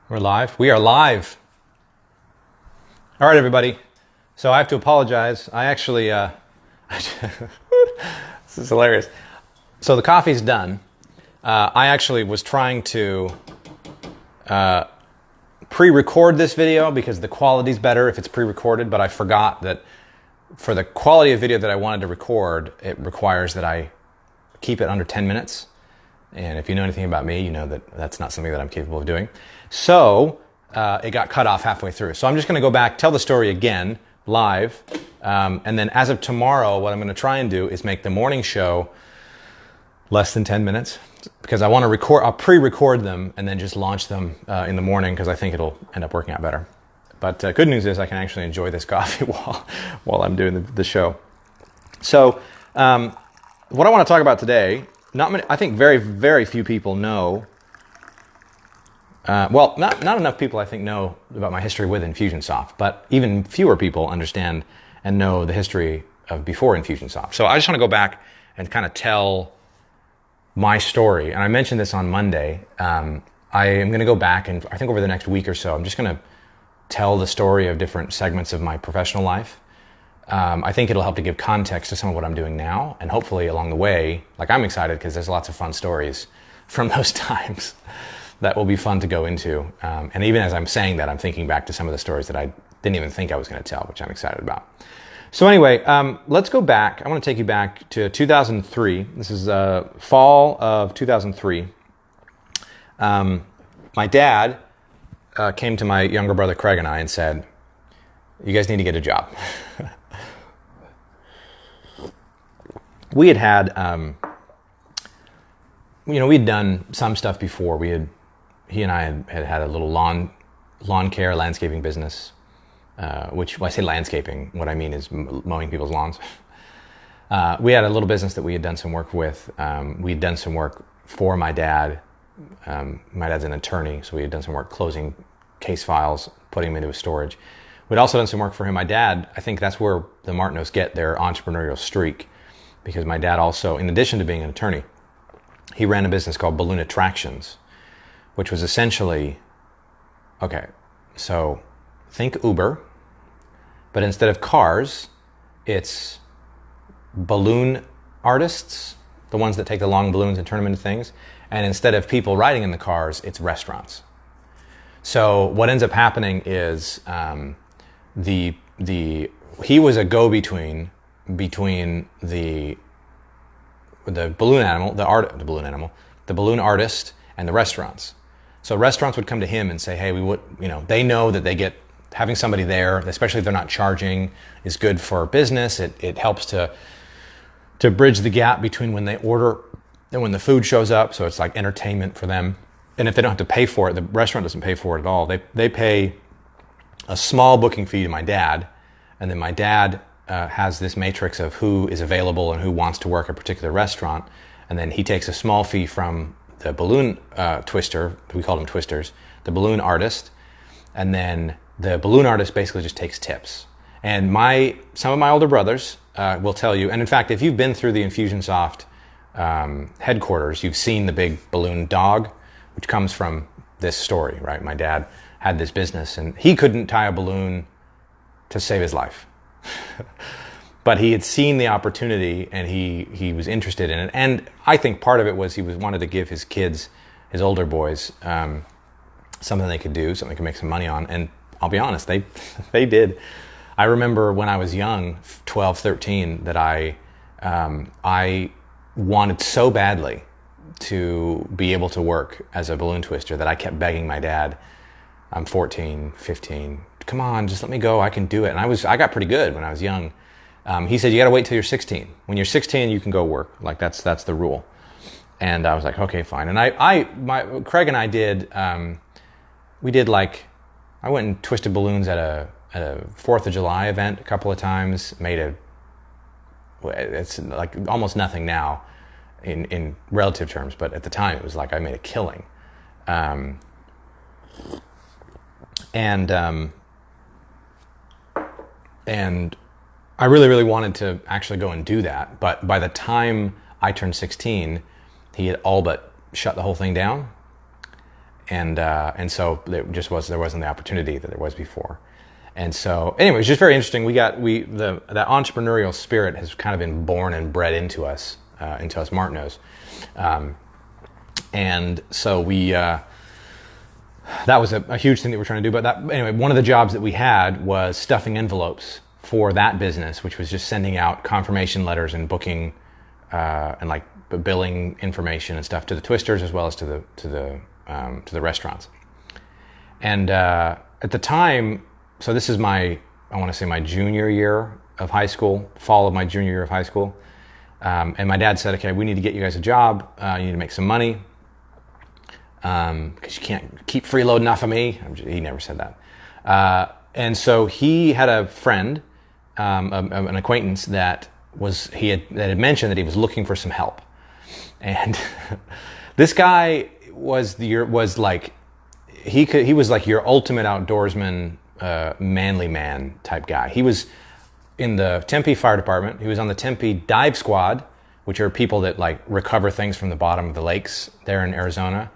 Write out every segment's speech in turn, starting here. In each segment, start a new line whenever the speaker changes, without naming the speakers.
We're live. We are live. All right, everybody. So I have to apologize. I actually, this is hilarious. So the coffee's done. I actually was trying to pre-record this video because the quality's better if it's pre-recorded, but I forgot that for the quality of video that I wanted to record, it requires that I keep it under 10 minutes. And if you know anything about me, you know that that's not something that I'm capable of doing. So it got cut off halfway through. So I'm just going to go back, tell the story again, live. And then as of tomorrow, what I'm going to try and do is make the morning show less than 10 minutes. Because I want to record, I'll pre-record them and then just launch them in the morning because I think it'll end up working out better. But good news is I can actually enjoy this coffee while I'm doing the show. So what I want to talk about today, I think very, very few people know. Well, not enough people I think know about my history with Infusionsoft, but even fewer people understand and know the history of before Infusionsoft. So I just want to go back and kind of tell my story. And I mentioned this on Monday. I am going to go back and I think over the next week or so, I'm just going to tell the story of different segments of my professional life. I think it'll help to give context to some of what I'm doing now. And hopefully along the way, like I'm excited because there's lots of fun stories from those times that will be fun to go into. And even as I'm saying that, I'm thinking back to some of the stories that I didn't even think I was going to tell, which I'm excited about. So anyway, let's go back. I want to take you back to 2003. This is fall of 2003. My dad came to my younger brother Craig and I and said, "You guys need to get a job." We had we'd done some stuff before. He and I had a little lawn care landscaping business, which when I say landscaping, what I mean is mowing people's lawns. We had a little business that we had done some work with. We'd done some work for my dad. My dad's an attorney, so we had done some work closing case files, putting them into a storage. We'd also done some work for him. My dad, I think that's where the Martineaus get their entrepreneurial streak, because my dad also, in addition to being an attorney, he ran a business called Balloon Attractions, which was essentially, okay, so think Uber, but instead of cars, it's balloon artists, the ones that take the long balloons and turn them into things, and instead of people riding in the cars, it's restaurants. So what ends up happening is he was a go-between between the balloon animal, the balloon artist, and the restaurants. So restaurants would come to him and say, "Hey, they know that they get having somebody there, especially if they're not charging, is good for business. It helps to bridge the gap between when they order and when the food shows up. So it's like entertainment for them. And if they don't have to pay for it, the restaurant doesn't pay for it at all. They pay a small booking fee to my dad, and then my dad has this matrix of who is available and who wants to work at a particular restaurant, and then he takes a small fee from the balloon twister, we call them twisters, the balloon artist, and then the balloon artist basically just takes tips. And some of my older brothers will tell you, and in fact, if you've been through the Infusionsoft headquarters, you've seen the big balloon dog, which comes from this story, right? My dad had this business, and he couldn't tie a balloon to save his life. But he had seen the opportunity and he was interested in it. And I think part of it was he wanted to give his kids, his older boys, something they could do, something they could make some money on. And I'll be honest, they did. I remember when I was young, 12, 13, that I wanted so badly to be able to work as a balloon twister that I kept begging my dad, "I'm 14, 15, come on, just let me go, I can do it." And I got pretty good when I was young. He said, "You got to wait till you're 16. When you're 16, you can go work. Like that's the rule." And I was like, "Okay, fine." And Craig and I did. I went and twisted balloons at a 4th of July event a couple of times. It's like almost nothing now in relative terms, but at the time it was like I made a killing. And I really, really wanted to actually go and do that. But by the time I turned 16, he had all but shut the whole thing down. and so there wasn't the opportunity that there was before. And so anyway, it's just very interesting. That entrepreneurial spirit has kind of been born and bred into us Martineaus. And so that was a huge thing that we're trying to do. But anyway, one of the jobs that we had was stuffing envelopes for that business, which was just sending out confirmation letters and booking and like billing information and stuff to the twisters as well as to the restaurants. And at the time, so this is I want to say my junior year of high school, fall of my junior year of high school. And my dad said, okay, we need to get you guys a job. You need to make some money. Because you can't keep freeloading off of me. He never said that. And so he had a friend, an acquaintance that had mentioned that he was looking for some help. And this guy was like your ultimate outdoorsman, manly man type guy. He was in the Tempe Fire Department. He was on the Tempe Dive Squad, which are people that like recover things from the bottom of the lakes there in Arizona.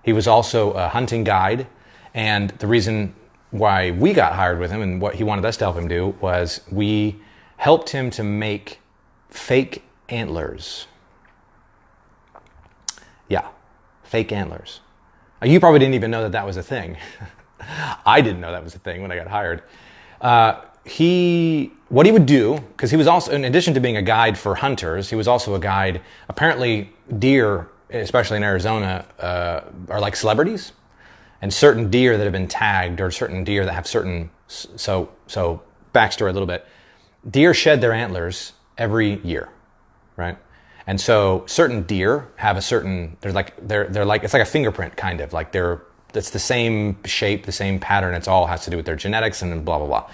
He was also a hunting guide, and the reason why we got hired with him and what he wanted us to help him do was we helped him to make fake antlers. Yeah, fake antlers. You probably didn't even know that was a thing. I didn't know that was a thing when I got hired. What he would do, because he was also, in addition to being a guide for hunters, he was also a guide. Apparently deer, especially in Arizona, are like celebrities, and certain deer that have been tagged, or certain deer that have certain, so backstory a little bit, deer shed their antlers every year, right? And so certain deer have they're like, it's like a fingerprint kind of, like it's the same shape, the same pattern, it's all has to do with their genetics and blah, blah, blah.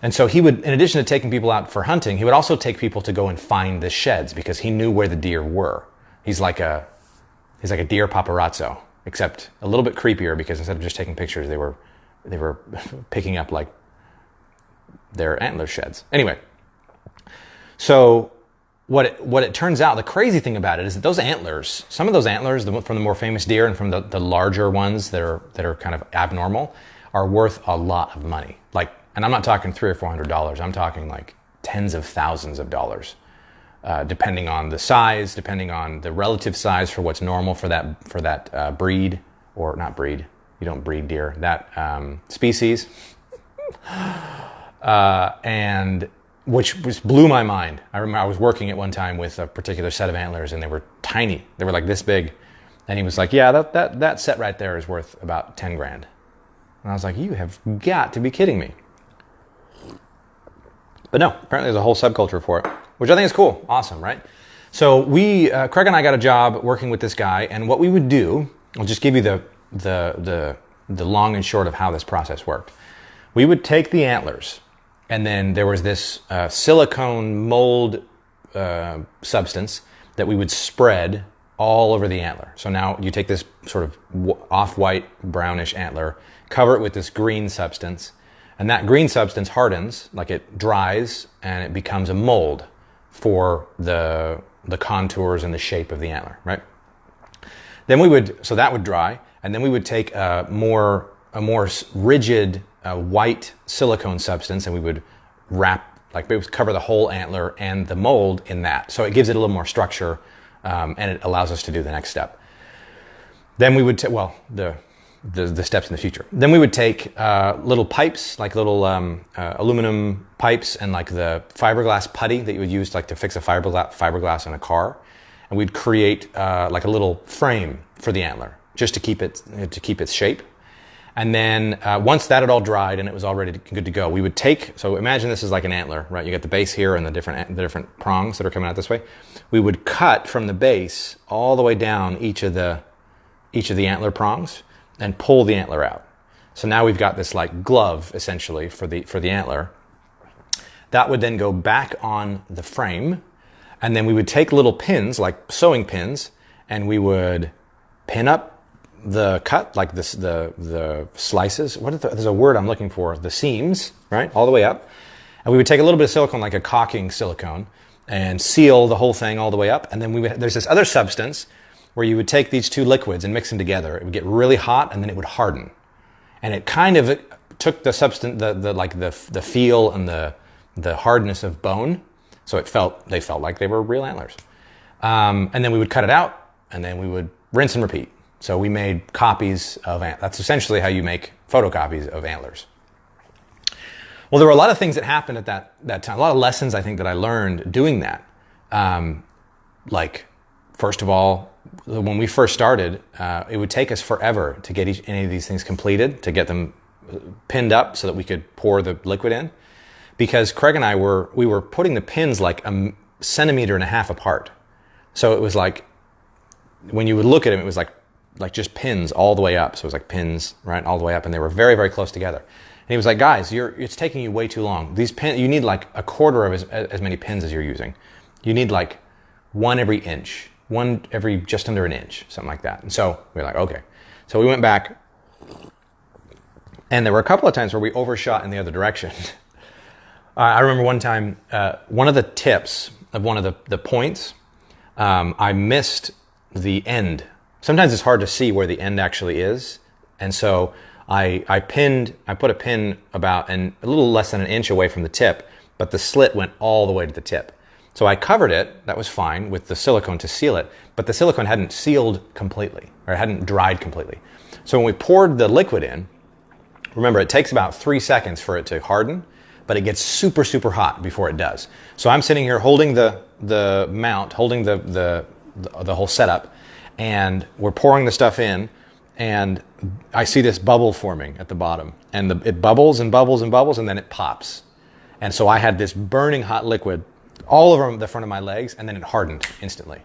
And so he would, in addition to taking people out for hunting, he would also take people to go and find the sheds because he knew where the deer were. He's like a deer paparazzo, except a little bit creepier because instead of just taking pictures, they were picking up like their antler sheds. Anyway, so what it turns out, the crazy thing about it is that those antlers, some of those antlers from the more famous deer and from the larger ones that are kind of abnormal, are worth a lot of money. Like, and I'm not talking $300 or $400. I'm talking like tens of thousands of dollars. Depending on the size, depending on the relative size for what's normal for that breed, or not breed, you don't breed deer, that species, and which blew my mind. I remember I was working at one time with a particular set of antlers, and they were tiny. They were like this big, and he was like, "Yeah, that set right there is worth about 10 grand." And I was like, "You have got to be kidding me!" But no, apparently there's a whole subculture for it, which I think is cool. Awesome, right? So Craig and I got a job working with this guy, and what we would do, I'll just give you the long and short of how this process worked. We would take the antlers, and then there was this silicone mold substance that we would spread all over the antler. So now you take this sort of off-white brownish antler, cover it with this green substance, and that green substance hardens, like it dries, and it becomes a mold for the contours and the shape of the antler, right? Then so that would dry, and then we would take a more rigid white silicone substance, and we would we would cover the whole antler and the mold in that. So it gives it a little more structure, and it allows us to do the next step. Then we would the steps in the future. Then we would take little pipes, like little aluminum pipes, and like the fiberglass putty that you would use like to fix a fiberglass in a car, and we'd create like a little frame for the antler just to keep its shape. And then once that had all dried and it was all ready good to go, we would so imagine this is like an antler, right? You got the base here and the different prongs that are coming out this way. We would cut from the base all the way down each of the antler prongs and pull the antler out. So now we've got this like glove essentially for the antler. That would then go back on the frame, and then we would take little pins, like sewing pins, and we would pin up the cut, like the slices. There's a word I'm looking for. The seams, right, all the way up. And we would take a little bit of silicone, like a caulking silicone, and seal the whole thing all the way up. And then there's this other substance where you would take these two liquids and mix them together. It would get really hot and then it would harden. And it kind of took the substance, the feel and the hardness of bone. So they felt like they were real antlers. And then we would cut it out and then we would rinse and repeat. So we made copies of antlers. That's essentially how you make photocopies of antlers. Well, there were a lot of things that happened at that time. A lot of lessons I think that I learned doing that. Like, first of all, when we first started, it would take us forever to get any of these things completed, to get them pinned up so that we could pour the liquid in. Because Craig and I we were putting the pins like 1.5 centimeters apart. So it was like, when you would look at them, it was like just pins all the way up. So it was like pins, right, all the way up, and they were very, very close together. And he was like, guys, it's taking you way too long. These pins, you need like 1/4 of as many pins as you're using. You need like one every inch, one every just under an inch, something like that. And so we were like, okay. So we went back, and there were a couple of times where we overshot in the other direction. I remember one time, one of the tips of one of the points, I missed the end. Sometimes it's hard to see where the end actually is. And so I put a pin about a little less than an inch away from the tip, but the slit went all the way to the tip. So I covered it, that was fine, with the silicone to seal it, but the silicone hadn't sealed completely, or it hadn't dried completely. So when we poured the liquid in, remember it takes about 3 seconds for it to harden, but it gets super, super hot before it does. So I'm sitting here holding the mount, holding the whole setup, and we're pouring the stuff in, and I see this bubble forming at the bottom, and it bubbles and bubbles and bubbles, and then it pops. And so I had this burning hot liquid all over the front of my legs, and then it hardened instantly.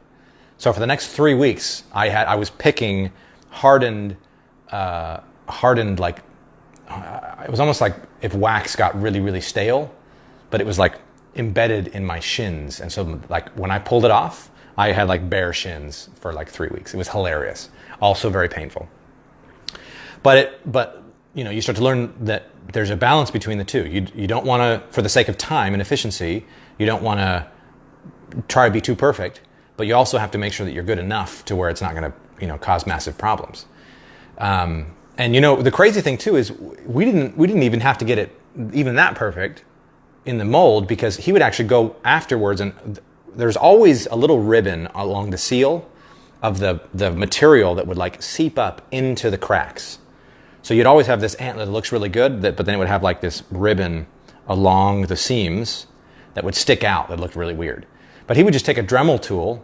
So for the next 3 weeks, I was picking hardened like, it was almost like if wax got really, really stale, but it was like embedded in my shins. And so like when I pulled it off, I had like bare shins for like 3 weeks. It was hilarious. Also very painful. But you know, you start to learn that there's a balance between the two. You don't want to, for the sake of time and efficiency, you don't want to try to be too perfect, but you also have to make sure that you're good enough to where it's not going to, you know, cause massive problems. And you know, the crazy thing too is we didn't even have to get it even that perfect in the mold, because he would actually go afterwards, and there's always a little ribbon along the seal of the material that would like seep up into the cracks. So you'd always have this antler that looks really good, but then it would have like this ribbon along the seams that would stick out that looked really weird. But he would just take a Dremel tool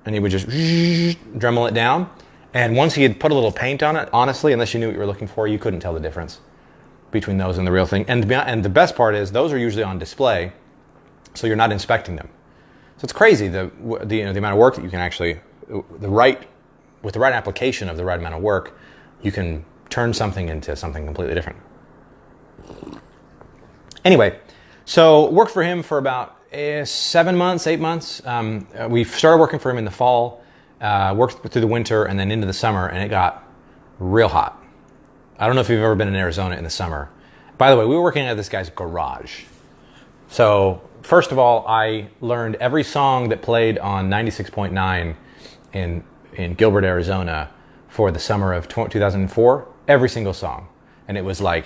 and he would just Dremel it down. And once he had put a little paint on it, honestly, unless you knew what you were looking for, you couldn't tell the difference between those and the real thing. And the best part is those are usually on display, so you're not inspecting them. So it's crazy the amount of work that you can actually, with the right application of the right amount of work, you can turn something into something completely different. Anyway, so worked for him for about 7 months, 8 months. We started working for him in the fall, worked through the winter and then into the summer, and it got real hot. I don't know if you've ever been in Arizona in the summer. By the way, we were working at this guy's garage. So first of all, I learned every song that played on 96.9 in Gilbert, Arizona for the summer of 2004. Every single song. And it was like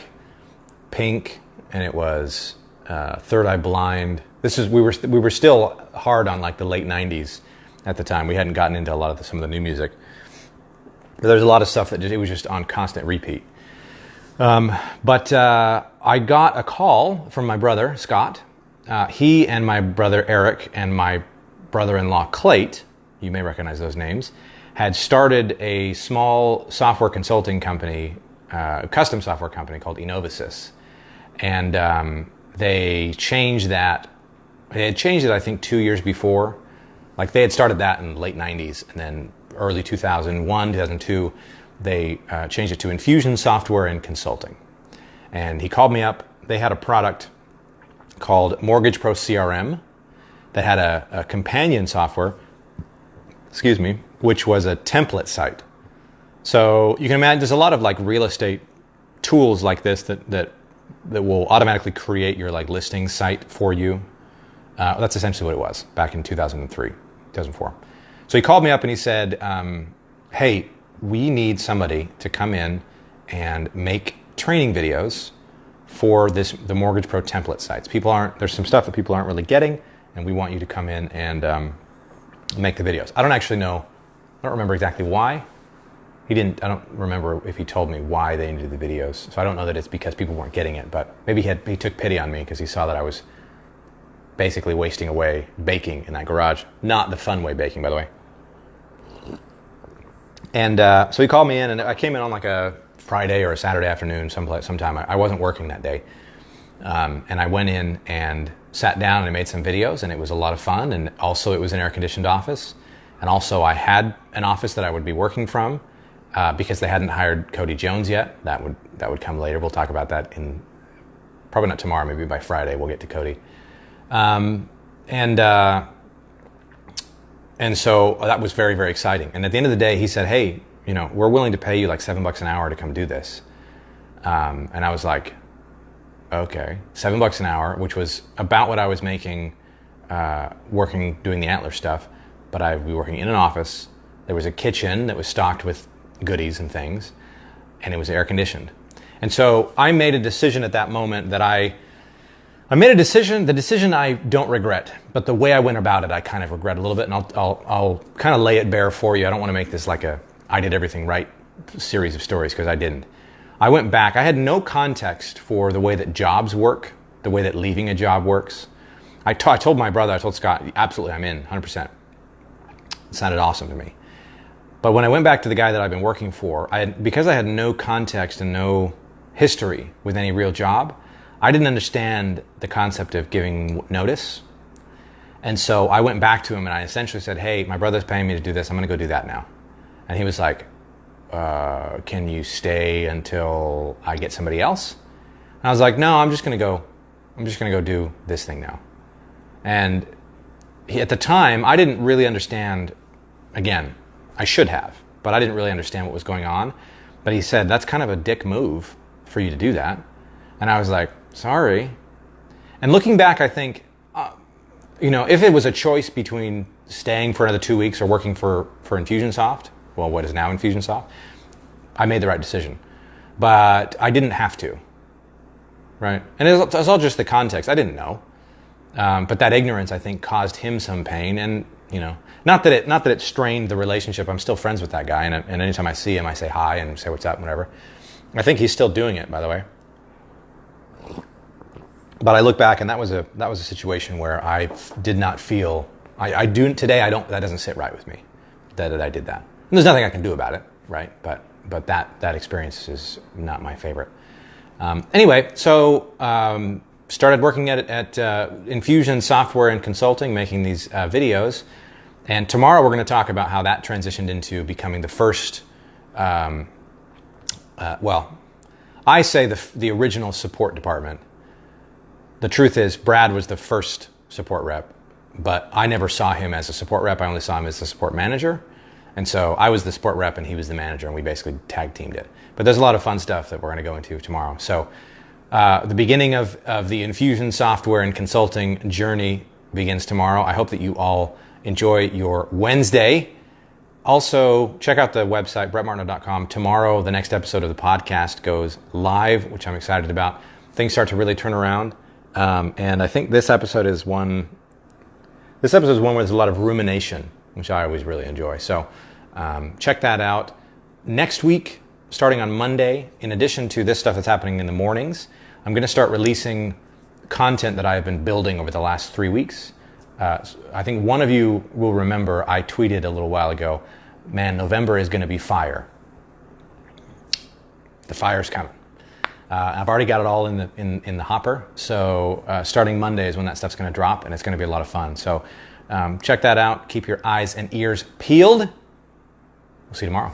Pink, and it was Third Eye Blind. We were still hard on like the late 90s at the time. We hadn't gotten into a lot of some of the new music. But there's a lot of stuff that it was just on constant repeat. But I got a call from my brother, Scott. He and my brother, Eric, and my brother-in-law, Clayt, you may recognize those names, had started a small software consulting company, custom software company called Innovasys. And they changed that. They had changed it, I think, 2 years before. Like they had started that in the late 90s, and then early 2001, 2002, they changed it to Infusion Software and Consulting. And he called me up. They had a product called Mortgage Pro CRM that had a companion software, which was a template site. So you can imagine there's a lot of like real estate tools like this that will automatically create your like listing site for you. That's essentially what it was back in 2003, 2004. So he called me up and he said, hey, we need somebody to come in and make training videos for the Mortgage Pro template sites. There's some stuff that people aren't really getting, and we want you to come in and make the videos. I don't remember exactly why. I don't remember if he told me why they needed the videos. So I don't know that it's because people weren't getting it, but maybe he took pity on me because he saw that I was basically wasting away baking in that garage. Not the fun way baking, by the way. And so he called me in, and I came in on like a Friday or a Saturday afternoon sometime. I wasn't working that day. And I went in and sat down and I made some videos, and it was a lot of fun. And also it was an air-conditioned office. And also I had an office that I would be working from because they hadn't hired Cody Jones yet. That would come later. We'll talk about that probably not tomorrow, maybe by Friday we'll get to Cody. And so that was very, very exciting. And at the end of the day, he said, hey, we're willing to pay you like $7 an hour to come do this. And I was like, okay, $7 an hour, which was about what I was making doing the antler stuff. But I'd be working in an office. There was a kitchen that was stocked with goodies and things, and it was air conditioned. And so I made a decision at that moment that the decision I don't regret, but the way I went about it, I kind of regret a little bit, and I'll kind of lay it bare for you. I don't want to make this like I did everything right series of stories, because I didn't. I went back. I had no context for the way that jobs work, the way that leaving a job works. I told my brother, I told Scott, absolutely, I'm in, 100%. It sounded awesome to me. But when I went back to the guy that I've been working for, because I had no context and no history with any real job, I didn't understand the concept of giving notice. And so I went back to him and I essentially said, hey, my brother's paying me to do this. I'm going to go do that now. And he was like, can you stay until I get somebody else? And I was like, no, I'm just going to go do this thing now. And at the time, I didn't really understand. Again, I should have, but I didn't really understand what was going on. But he said, that's kind of a dick move for you to do that. And I was like, sorry. And looking back, I think, if it was a choice between staying for another 2 weeks or working for Infusionsoft, well, what is now Infusionsoft, I made the right decision. But I didn't have to, right? And it's all just the context. I didn't know. But that ignorance, I think, caused him some pain. And, not that it strained the relationship. I'm still friends with that guy. And anytime I see him, I say hi and say what's up, whatever. I think he's still doing it, by the way. But I look back, and that was a situation where I did not feel, that doesn't sit right with me, that I did that. And there's nothing I can do about it, right? But that experience is not my favorite. Anyway, so started working at Infusion Software and Consulting, making these videos. And tomorrow we're going to talk about how that transitioned into becoming the first, I say the original support department. The truth is, Brad was the first support rep, but I never saw him as a support rep. I only saw him as the support manager. And so I was the support rep and he was the manager, and we basically tag teamed it. But there's a lot of fun stuff that we're going to go into tomorrow. So the beginning of the Infusion Software and Consulting journey begins tomorrow. I hope that you all enjoy your Wednesday. Also, check out the website, brettmartineau.com. Tomorrow, the next episode of the podcast goes live, which I'm excited about. Things start to really turn around. And I think this episode is one where there's a lot of rumination, which I always really enjoy. So check that out. Next week, starting on Monday, in addition to this stuff that's happening in the mornings, I'm going to start releasing content that I have been building over the last 3 weeks. I think one of you will remember I tweeted a little while ago, man, November is going to be fire. The fire's coming. I've already got it all in the hopper. So starting Monday is when that stuff's going to drop, and it's going to be a lot of fun. So check that out. Keep your eyes and ears peeled. We'll see you tomorrow.